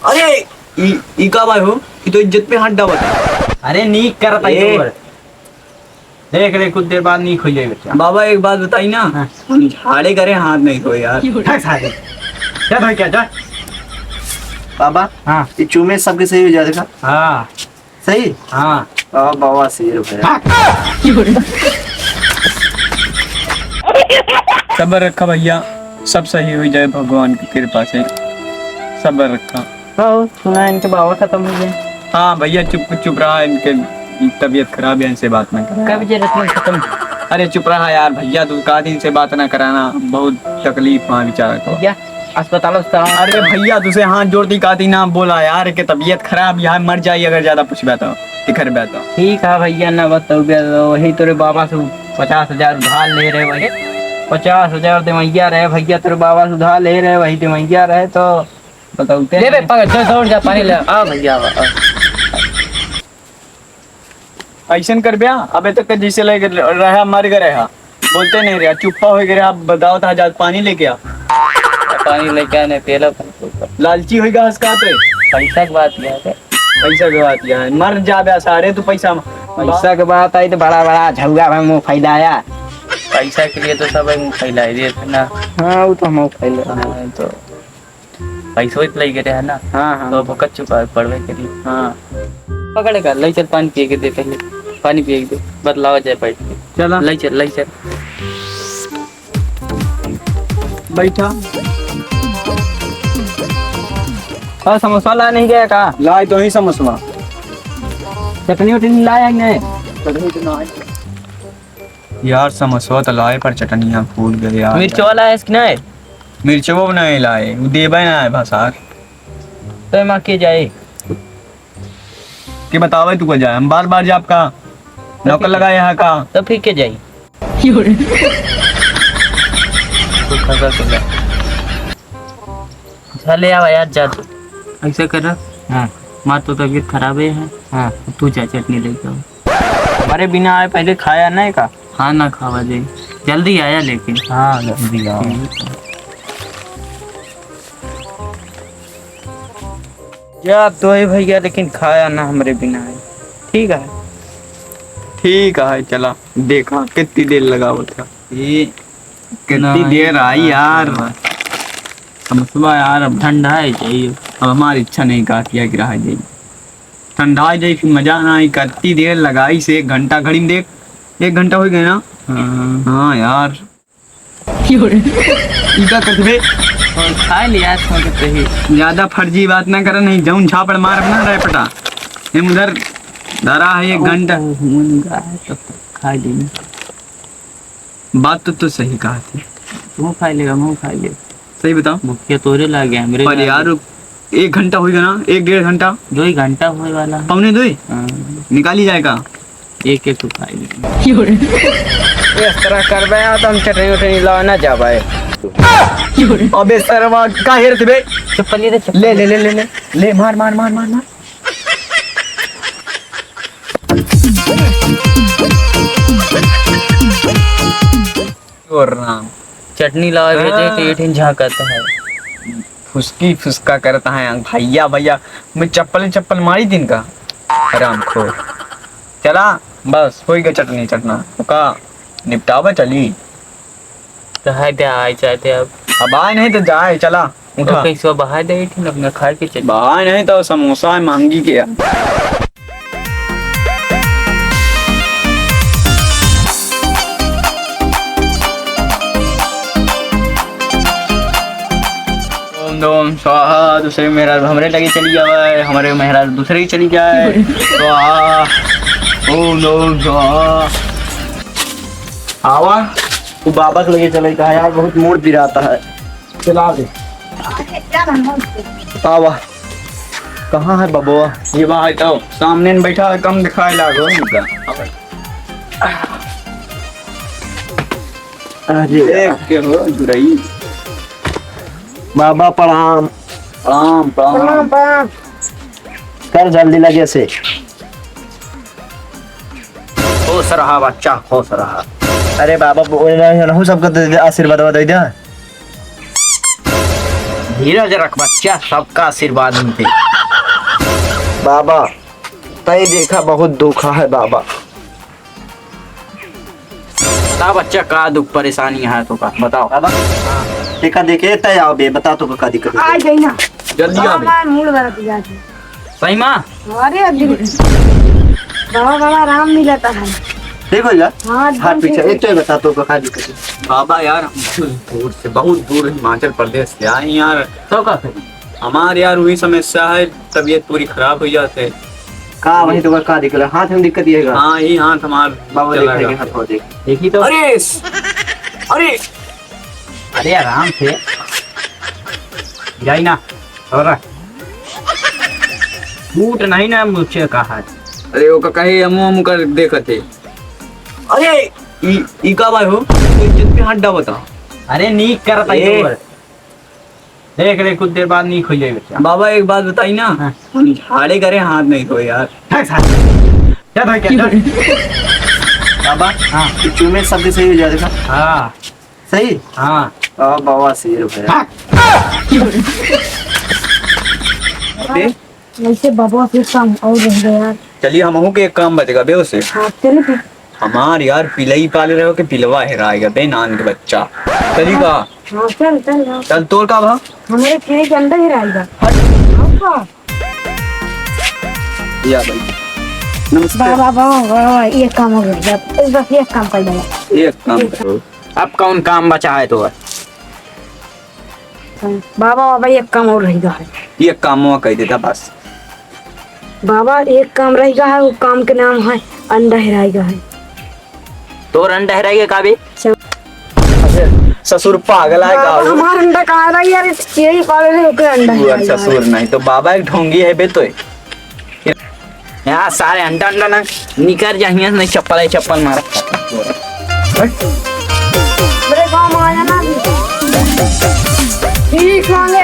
अरे ई का भाई हो, ये तो इज्जत पे हाथ डावत है। अरे नीक करता है तो देख ले कुछ देर बाद नीक हो जाए बच्चा। बाबा एक बात बताई ना, हम झाड़े करे हाथ नहीं धोए यार। क्या भाई क्या जा बाबा हाँ ये चूमे सबके सही हो जाएगा। हाँ सही हाँ बाबा शेर भैया। सब्र रखा भैया, सब सही हो जाए भगवान की कृपा से। सब्र रखा। हाँ सुना इनके बाबा खत्म हो गए। हाँ भैया चुप चुप रहा, इनके तबीयत खराब है, इनसे बात ना करा। कब जरूरत में खत्म। अरे चुप रहा यार भैया, तू का दिन से बात ना कराना, बहुत तकलीफ वहाँ बेचारा को। क्या अस्पताल अरे भैया तुझे हाथ जोड़ती का दिन ना बोला यार कि तबीयत खराब, यहाँ मर जाए अगर ज्यादा पूछबा तो दिखर बा तो। ठीक है भैया ना बताओ वही तेरे बाबा से 50,000 उधार ले रहे वही 50,000 दिमैया रहे भैया तेरे बाबा से उधार ले रहे वही दिमैया रहे तो बताओते ले पकड़ दौड़ जा पानी ले आ भैया। ऐसा कर बिया अबे तक तो जैसे लगे रहा मर गए रहा, बोलते नहीं रहा, चुप्पा हो गया। आप बताओ था जा पानी लेके आ। पानी लेके आने तेल लालची होगा हंसका तो पैसा की बात किया है। पैसा की बात किया है, मर जा सारे तू पैसा पैसा के बात आई तो बड़ा बड़ा झुगा में मुंह फैलाया। पैसा के लिए तो सब मुंह फैला दिए थे ना। हाँ वो तो मुंह फैला तो पैसा ही प्ले करे है ना। हाँ हाँ तो भुकत चुका पड़वे के लिए। हाँ पकड़ेगा ले चल पानी पिए के दे, पहले पानी पिए के दे बदलाव जाए बैठ के। चला ले चल बैठा। हाँ समोसा ला नहीं गया का लाए तो ही समझवा, चटनी उटनी लाया नहीं यार समोसा तो लाए पर चटनियाँ फूल गए यार। मिर्च वाला है इसकी नहीं मिर्च वो नहीं लाए, वो देबे ना है भाषा तो माँ के जाए कि बतावे तू को जाए, हम बार बार जाप का नौकर लगाए यहाँ का तो फिर के जाए चले आओ यार जा तू ऐसा कर। हाँ माँ तो तबीयत खराब है। हाँ तू जा चटनी लेके आओ। हमारे बिना आए पहले खाया नहीं का। हाँ ना खावा दे जल्दी आया लेकिन। हाँ जल्दी आओ। या तो है भैया लेकिन खाया ना हमारे बिना आए। ठीक है ठीक है चला, देखा कितनी देर लगा हुआ था ये, कितनी देर आई यार समझवा यार। अब ठंडा है चाहिए, अब हमारी इच्छा नहीं कहती है कि रह जाइए ठंडा जाए, फिर मजा ना आई। कितनी देर लगाई से 1 घंटा घड़ी में देख, 1 घंटा हो गया ना। हाँ यार इका करते खा लिया ही ज्यादा फर्जी बात ना करे, नहीं जाऊं झापड़ मार ना रहे पटा। हम उधर धरा है 1 घंटा तो खा लेंगे। बात तो सही कहा थी। मुँह खा लेगा मुँह खा लेगा। सही बताओ भूखे तोरे ला गया मेरे पर यार 1 घंटा हो गया ना, 1-1.5 घंटा 2 ही घंटा होने वाला। पौने 2 निकाली जाएगा। एक तो खा लेंगे। इस तरह करबे तो हम चटनी उटनी ला ना जाबे। अबे सरवा का हेर थे बे, चप्पल ले ले ले ले ले ले ले मार मार मार मार मार। और राम चटनी ला भेजे के एठिन झाकता है, फुसकी फुसका करता है भैया। भैया मैं चप्पल मारी दिन का आराम खो। चला बस हो गया चटनी चटना का निपटावा चली। तो है दे आए चाहते अब आए नहीं तो जाए चला उठा। तो कैसे बाहर दे एठिन अपना खा के चल। आए नहीं तो समोसा मांगी के यार। ओम स्वाहा। दूसरे मेहराज हमरे लगे चली जाए, हमारे मेहराज दूसरे ही चली जाए। स्वाहा ओम स्वाहा। आवा तू बाबा के लगे चले कहा यार, बहुत मूड दिराता है। चला दे आवा। कहाँ है बबुआ? ये बात तो सामने बैठा है, कम दिखाई लागो। अरे के हो जुरई। बाबा प्रणाम। प्रणाम प्रणाम। कर जल्दी लगे से। खुश रहा बच्चा खुश रहा। अरे बाबा सबको आशीर्वाद दे दे। धीरज रख बच्चा, सबका आशीर्वाद मिलते। बाबा तय देखा बहुत दुखा है बाबा। बता बच्चा का दुख परेशानी है तो का बताओ। बाबा देखा देखे तय आओ बे, बता तो का दिक्कत आ है। गई ना जल्दी आ बे। मूड बना जाती। सही माँ अरे अभी बाबा बाबा आराम मिलता है। देखो यार हाँ हाथ पीछे एक तो बता तो का दिक्कत है। बाबा यार हम दूर से, बहुत दूर हिमाचल प्रदेश से आए यार। तो का फिर हमारे यार वही समस्या है, तबीयत पूरी खराब हो जाते है। का वही तो का दिक्कत है, हाथ में दिक्कत ये है। हाँ ये हाथ हमार बाबा चला देखेंगे गया। हाथ और देख। देखी तो। अरे अरे अरे आराम से जाई ना। और बूट नहीं ना मुझे कहा। अरे वो कहे हम कर देखते। अरे ई का भाई हो, इज्जत पे हड्डा बता। अरे नीक करता ए। है। देख ले कुछ देर बाद नीक हो जाए बच्चा। बाबा एक बात बताई ना, हम झाड़े करे हाथ नहीं धोए यार। क्या भाई क्या? बाबा हाँ चूमे शब्द सही हो जाएगा। हाँ सही हाँ। बाबा शेर है। वैसे बाबा फिर काम और रह गया यार। चलिए हम के एक काम बचेगा बे उसे। हाँ चलो फिर। हमार यार पिलई पाले रहे हो कि पिलवा हेराएगा बे नान के बच्चा। चली का हाँ चल चल हाँ। चल तोड़ का भा। हमारे खेत के अंदर ही रहेगा। या भाई नमस्ते। बाबा बाबा बाबा ये काम हो गया। बस ये काम कर देगा। एक काम करो। अब कौन काम बचा है तो? बाबा बाबा एक काम और रहेगा है। एक काम कह देता बस। बाबा एक काम रहेगा है, वो काम के नाम है अंडा हेराएगा है। तो अंडा रहेगा का भी? ससुर पागल है बाबा का? हमारा अंडा कहाँ रहा यार? यही पाले रहे होकर अंडा हेराएगा है। ससुर नहीं तो बाबा एक ढोंगी है बे तो। यार सारे अंडा अंडा ना निकर जाइए नहीं चप्पल है चप्पल मार। मेरे गाँव में आया ना। ठीक मांगे